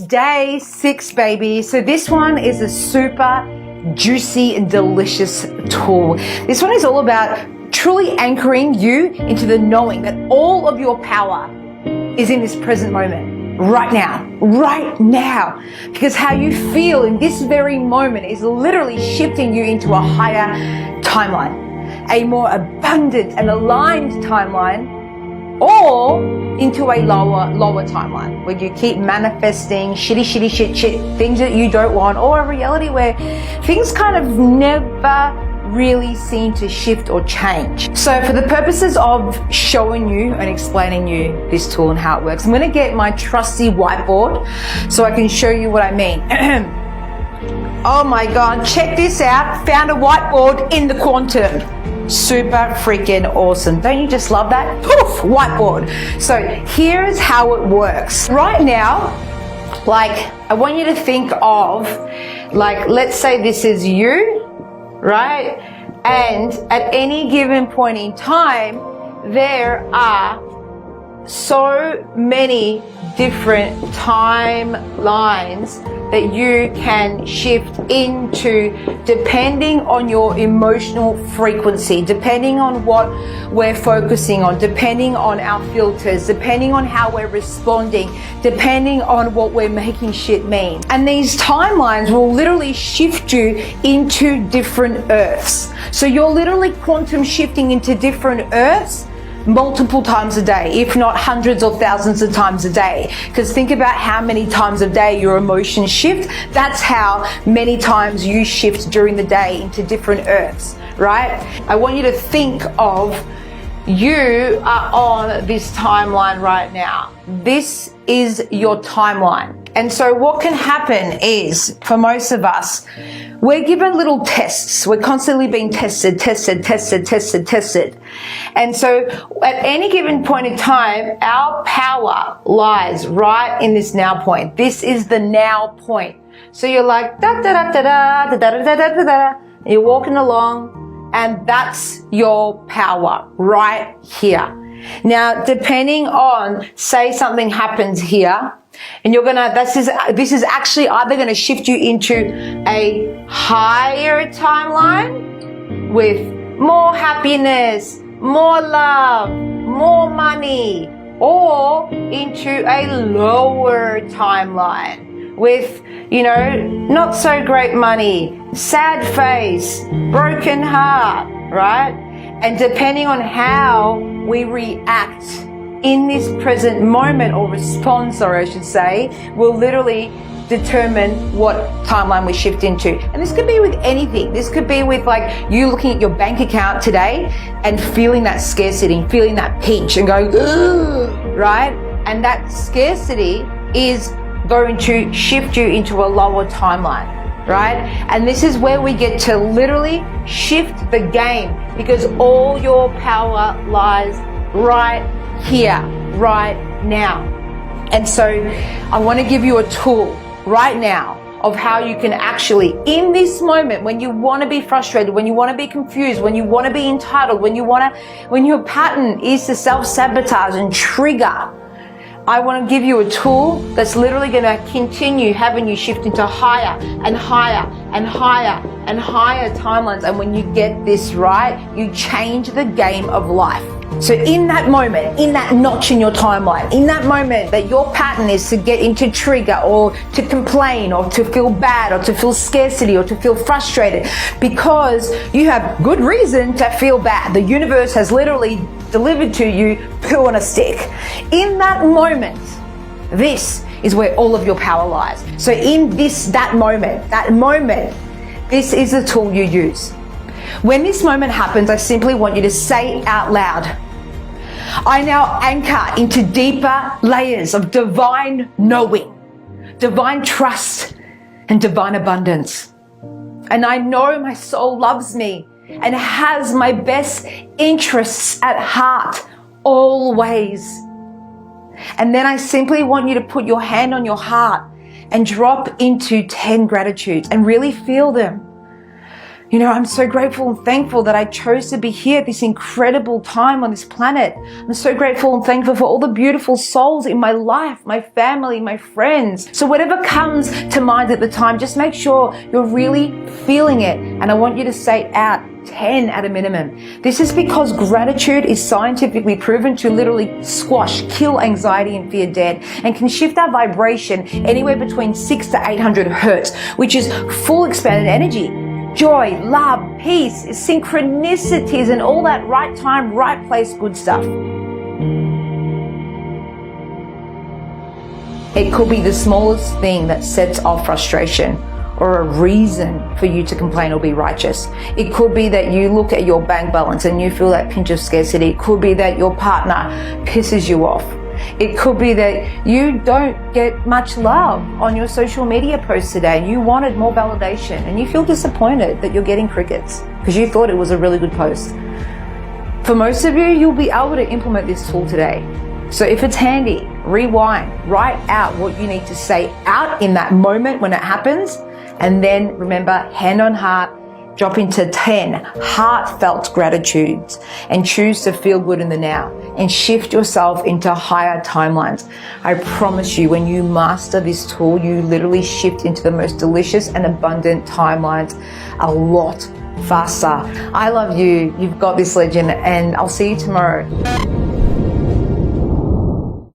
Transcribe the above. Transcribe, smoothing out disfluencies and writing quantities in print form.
day 6, baby. So this one is a super juicy and delicious tool. This one is all about truly anchoring you into the knowing that all of your power is in this present moment, right now. Because how you feel in this very moment is literally shifting you into a higher timeline, a more abundant and aligned timeline, or into a lower timeline where you keep manifesting shit, things that you don't want, or a reality where things kind of never really seem to shift or change. So for the purposes of showing you and explaining you this tool and how it works, I'm going to get my trusty whiteboard so I can show you what I mean. Oh my God, check this out. Found a whiteboard in the quantum. Super freaking awesome. Don't you just love that? Poof, whiteboard. So here's how it works. Right now, like, I want you to think of, like, let's say this is you, right? And at any given point in time, there are so many different timelines that you can shift into depending on your emotional frequency, depending on what we're focusing on, depending on our filters, depending on how we're responding, depending on what we're making shit mean. And these timelines will literally shift you into different earths. So you're literally quantum shifting into different earths multiple times a day, if not hundreds or thousands of times a day. Because think about how many times a day your emotions shift. That's how many times you shift during the day into different earths, right? I want you to think of you are on this timeline right now. This is your timeline. And so what can happen is, for most of us, we're given little tests. We're constantly being tested. And so at any given point in time, our power lies right in this now point. This is the now point. So you're like, you're walking along, and that's your power right here. Now, depending on, say something happens here, and you're gonna, this is actually either gonna shift you into a higher timeline with more happiness, more love, more money, or into a lower timeline with, you know, not so great money, sad face, broken heart, right? And depending on how we react in this present moment, or response, or I should say, will literally determine what timeline we shift into. And this could be with anything. This could be with, like, you looking at your bank account today and feeling that scarcity, feeling that pinch and going, ugh, right? And that scarcity is going to shift you into a lower timeline, right? And this is where we get to literally shift the game, because all your power lies right here, right now. And so I want to give you a tool right now of how you can actually, in this moment, when you want to be frustrated, when you want to be confused, when you want to be entitled, when your pattern is to self-sabotage and trigger, I want to give you a tool that's literally going to continue having you shift into higher and higher and higher and higher timelines. And when you get this right, you change the game of life. So in that moment, in that notch in your timeline, in that moment that your pattern is to get into trigger, or to complain, or to feel bad, or to feel scarcity, or to feel frustrated, because you have good reason to feel bad. The universe has literally delivered to you poo on a stick. In that moment, this is where all of your power lies. So in that moment, this is the tool you use. When this moment happens, I simply want you to say out loud, I now anchor into deeper layers of divine knowing, divine trust, and divine abundance. And I know my soul loves me and has my best interests at heart always. And then I simply want you to put your hand on your heart and drop into 10 gratitudes and really feel them. You know, I'm so grateful and thankful that I chose to be here at this incredible time on this planet. I'm so grateful and thankful for all the beautiful souls in my life, my family, my friends. So whatever comes to mind at the time, just make sure you're really feeling it. And I want you to say out 10 at a minimum. This is because gratitude is scientifically proven to literally squash, kill anxiety and fear dead, and can shift our vibration anywhere between 600 to 800 hertz, which is full expanded energy. Joy, love, peace, synchronicities, and all that right time, right place, good stuff. It could be the smallest thing that sets off frustration or a reason for you to complain or be righteous. It could be that you look at your bank balance and you feel that pinch of scarcity. It could be that your partner pisses you off. It could be that you don't get much love on your social media posts today. You wanted more validation and you feel disappointed that you're getting crickets because you thought it was a really good post. For most of you, you'll be able to implement this tool today. So if it's handy, rewind, write out what you need to say out in that moment when it happens. And then remember, hand on heart, drop into 10 heartfelt gratitudes and choose to feel good in the now and shift yourself into higher timelines. I promise you, when you master this tool, you literally shift into the most delicious and abundant timelines a lot faster. I love you. You've got this, legend, and I'll see you tomorrow.